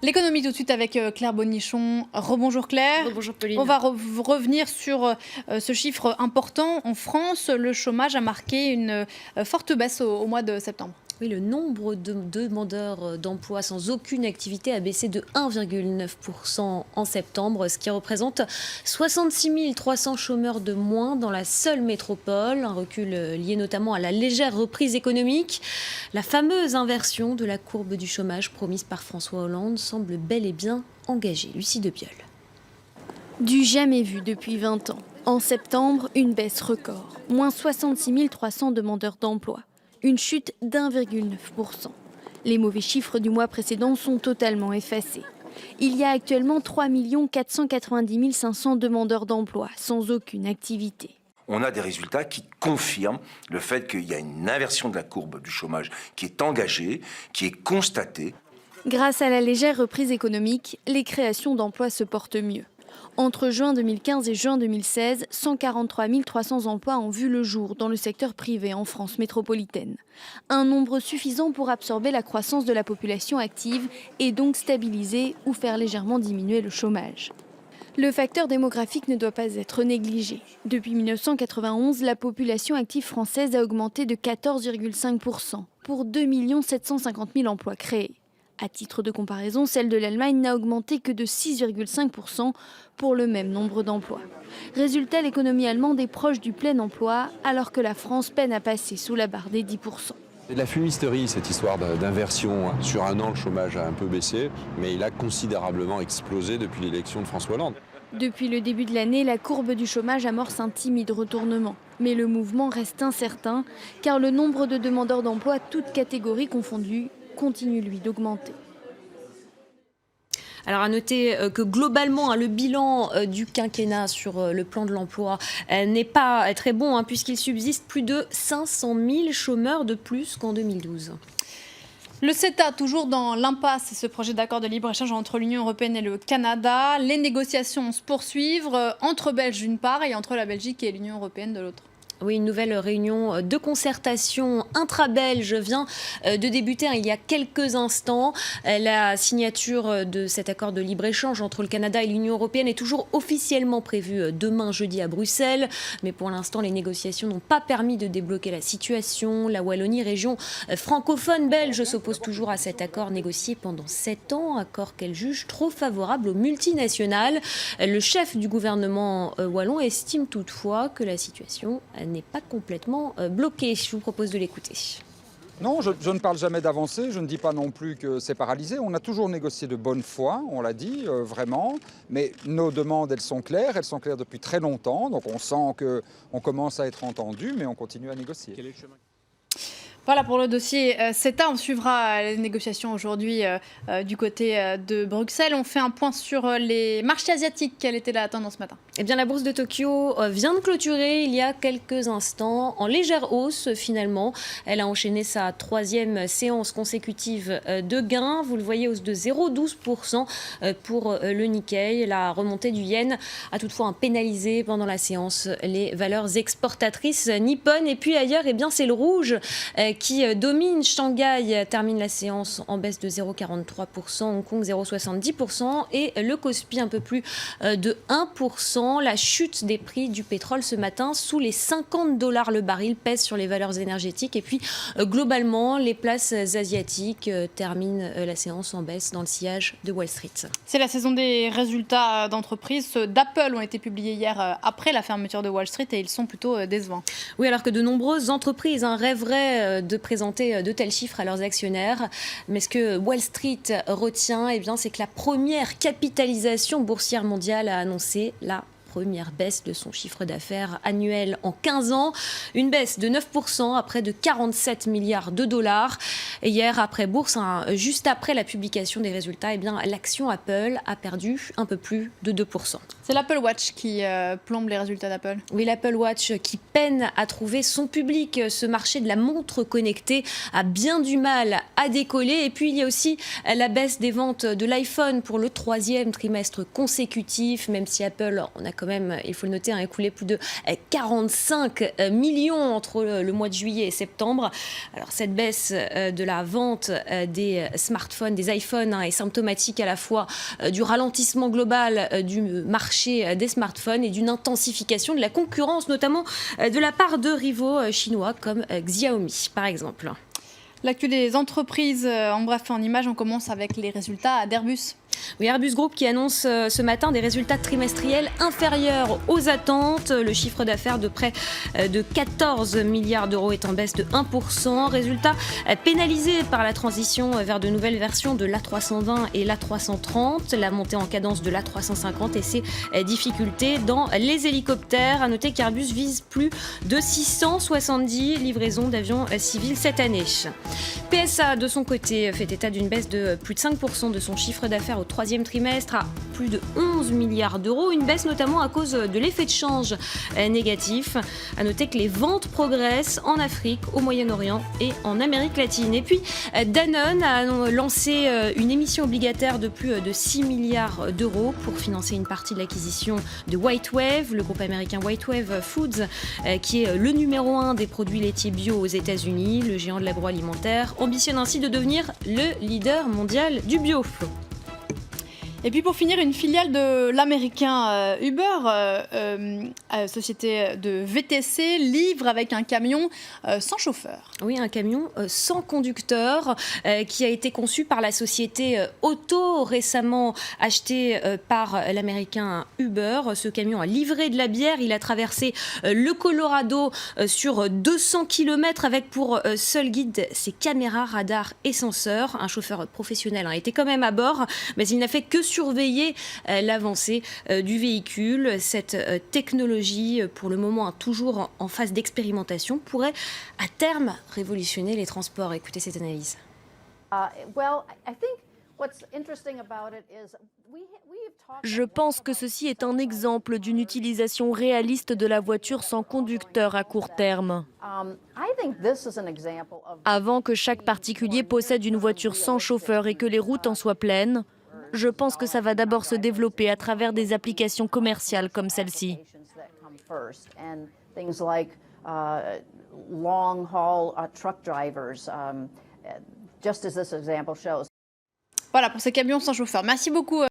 L'économie tout de suite avec Claire Bonichon. Rebonjour Claire. Bonjour Pauline. On va revenir sur ce chiffre important. En France, le chômage a marqué une forte baisse au mois de septembre. Oui, le nombre de demandeurs d'emploi sans aucune activité a baissé de 1,9% en septembre, ce qui représente 66 300 chômeurs de moins dans la seule métropole. Un recul lié notamment à la légère reprise économique. La fameuse inversion de la courbe du chômage promise par François Hollande semble bel et bien engagée. Lucie Debiol. Du jamais vu depuis 20 ans. En septembre, une baisse record. Moins 66 300 demandeurs d'emploi. Une chute d'1,9%. Les mauvais chiffres du mois précédent sont totalement effacés. Il y a actuellement 3 490 500 demandeurs d'emploi sans aucune activité. On a des résultats qui confirment le fait qu'il y a une inversion de la courbe du chômage qui est engagée, qui est constatée. Grâce à la légère reprise économique, les créations d'emplois se portent mieux. Entre juin 2015 et juin 2016, 143 300 emplois ont vu le jour dans le secteur privé en France métropolitaine. Un nombre suffisant pour absorber la croissance de la population active et donc stabiliser ou faire légèrement diminuer le chômage. Le facteur démographique ne doit pas être négligé. Depuis 1991, la population active française a augmenté de 14,5% pour 2 750 000 emplois créés. À titre de comparaison, celle de l'Allemagne n'a augmenté que de 6,5% pour le même nombre d'emplois. Résultat, l'économie allemande est proche du plein emploi, alors que la France peine à passer sous la barre des 10%. C'est de la fumisterie, cette histoire d'inversion. Sur un an, le chômage a un peu baissé, mais il a considérablement explosé depuis l'élection de François Hollande. Depuis le début de l'année, la courbe du chômage amorce un timide retournement. Mais le mouvement reste incertain, car le nombre de demandeurs d'emploi, toutes catégories confondues, continue lui d'augmenter. Alors à noter que globalement, le bilan du quinquennat sur le plan de l'emploi n'est pas très bon, puisqu'il subsiste plus de 500 000 chômeurs de plus qu'en 2012. Le CETA, toujours dans l'impasse, c'est ce projet d'accord de libre-échange entre l'Union européenne et le Canada. Les négociations se poursuivent entre Belges d'une part et entre la Belgique et l'Union européenne de l'autre. Oui, une nouvelle réunion de concertation intra-belge vient de débuter il y a quelques instants. La signature de cet accord de libre-échange entre le Canada et l'Union européenne est toujours officiellement prévue demain jeudi à Bruxelles. Mais pour l'instant, les négociations n'ont pas permis de débloquer la situation. La Wallonie, région francophone belge, s'oppose toujours à cet accord négocié pendant 7 ans, accord qu'elle juge trop favorable aux multinationales. Le chef du gouvernement wallon estime toutefois que la situation n'est pas complètement bloqué. Je vous propose de l'écouter. Non, je ne parle jamais d'avancée, je ne dis pas non plus que c'est paralysé. On a toujours négocié de bonne foi, on l'a dit, vraiment. Mais nos demandes, elles sont claires depuis très longtemps. Donc on sent qu'on commence à être entendu, mais on continue à négocier. Quel est le chemin ? Voilà pour le dossier CETA. On suivra les négociations aujourd'hui du côté de Bruxelles. On fait un point sur les marchés asiatiques. Quelle était la tendance ce matin ? Eh bien, la bourse de Tokyo vient de clôturer il y a quelques instants en légère hausse finalement. Elle a enchaîné sa 3e séance consécutive de gains. Vous le voyez, hausse de 0,12% pour le Nikkei. La remontée du yen a toutefois pénalisé pendant la séance les valeurs exportatrices nippones. Et puis ailleurs, eh bien, c'est le rouge qui domine. Shanghai termine la séance en baisse de 0,43%, Hong Kong 0,70% et le Kospi un peu plus de 1%. La chute des prix du pétrole ce matin sous les $50 le baril pèse sur les valeurs énergétiques. Et puis globalement, les places asiatiques terminent la séance en baisse dans le sillage de Wall Street. C'est la saison des résultats d'entreprise. Ceux d'Apple ont été publiés hier après la fermeture de Wall Street et ils sont plutôt décevants. Oui, alors que de nombreuses entreprises rêveraient de présenter de tels chiffres à leurs actionnaires. Mais ce que Wall Street retient, eh bien, c'est que la première capitalisation boursière mondiale a annoncé la première baisse de son chiffre d'affaires annuel en 15 ans. Une baisse de 9% à près de 47 milliards de dollars. Et hier, après bourse, juste après la publication des résultats, eh bien, l'action Apple a perdu un peu plus de 2%. C'est l'Apple Watch qui plombe les résultats d'Apple. Oui, l'Apple Watch qui peine à trouver son public. Ce marché de la montre connectée a bien du mal à décoller. Et puis, il y a aussi la baisse des ventes de l'iPhone pour le 3e trimestre consécutif, même si Apple en a quand quand même, il faut le noter, écoulé plus de 45 millions entre le mois de juillet et septembre. Alors cette baisse de la vente des smartphones, des iPhones, est symptomatique à la fois du ralentissement global du marché des smartphones et d'une intensification de la concurrence, notamment de la part de rivaux chinois comme Xiaomi, par exemple. L'actu des entreprises, en bref, en images, on commence avec les résultats d'Airbus. Oui, Airbus Group qui annonce ce matin des résultats trimestriels inférieurs aux attentes. Le chiffre d'affaires de près de 14 milliards d'euros est en baisse de 1%. Résultat pénalisé par la transition vers de nouvelles versions de l'A320 et l'A330, la montée en cadence de l'A350 et ses difficultés dans les hélicoptères. À noter qu'Airbus vise plus de 670 livraisons d'avions civils cette année. PSA, de son côté, fait état d'une baisse de plus de 5% de son chiffre d'affaires au troisième trimestre à plus de 11 milliards d'euros. Une baisse notamment à cause de l'effet de change négatif. À noter que les ventes progressent en Afrique, au Moyen-Orient et en Amérique latine. Et puis Danone a lancé une émission obligataire de plus de 6 milliards d'euros pour financer une partie de l'acquisition de WhiteWave, le groupe américain WhiteWave Foods, qui est le numéro 1 des produits laitiers bio aux États-Unis. Le géant de l'agroalimentaire ambitionne ainsi de devenir le leader mondial du bio. Et puis pour finir, une filiale de l'américain Uber, société de VTC, livre avec un camion sans chauffeur. Oui, un camion sans conducteur qui a été conçu par la société Otto, récemment acheté par l'américain Uber. Ce camion a livré de la bière. Il a traversé le Colorado sur 200 km avec pour seul guide ses caméras, radars et senseurs. Un chauffeur professionnel était quand même à bord, mais il n'a fait que surveiller l'avancée du véhicule. Cette technologie, pour le moment toujours en phase d'expérimentation, pourrait à terme révolutionner les transports. Écoutez cette analyse. Je pense que ceci est un exemple d'une utilisation réaliste de la voiture sans conducteur à court terme. Avant que chaque particulier possède une voiture sans chauffeur et que les routes en soient pleines, je pense que ça va d'abord se développer à travers des applications commerciales comme celle-ci. Voilà pour ces camions sans chauffeur. Merci beaucoup.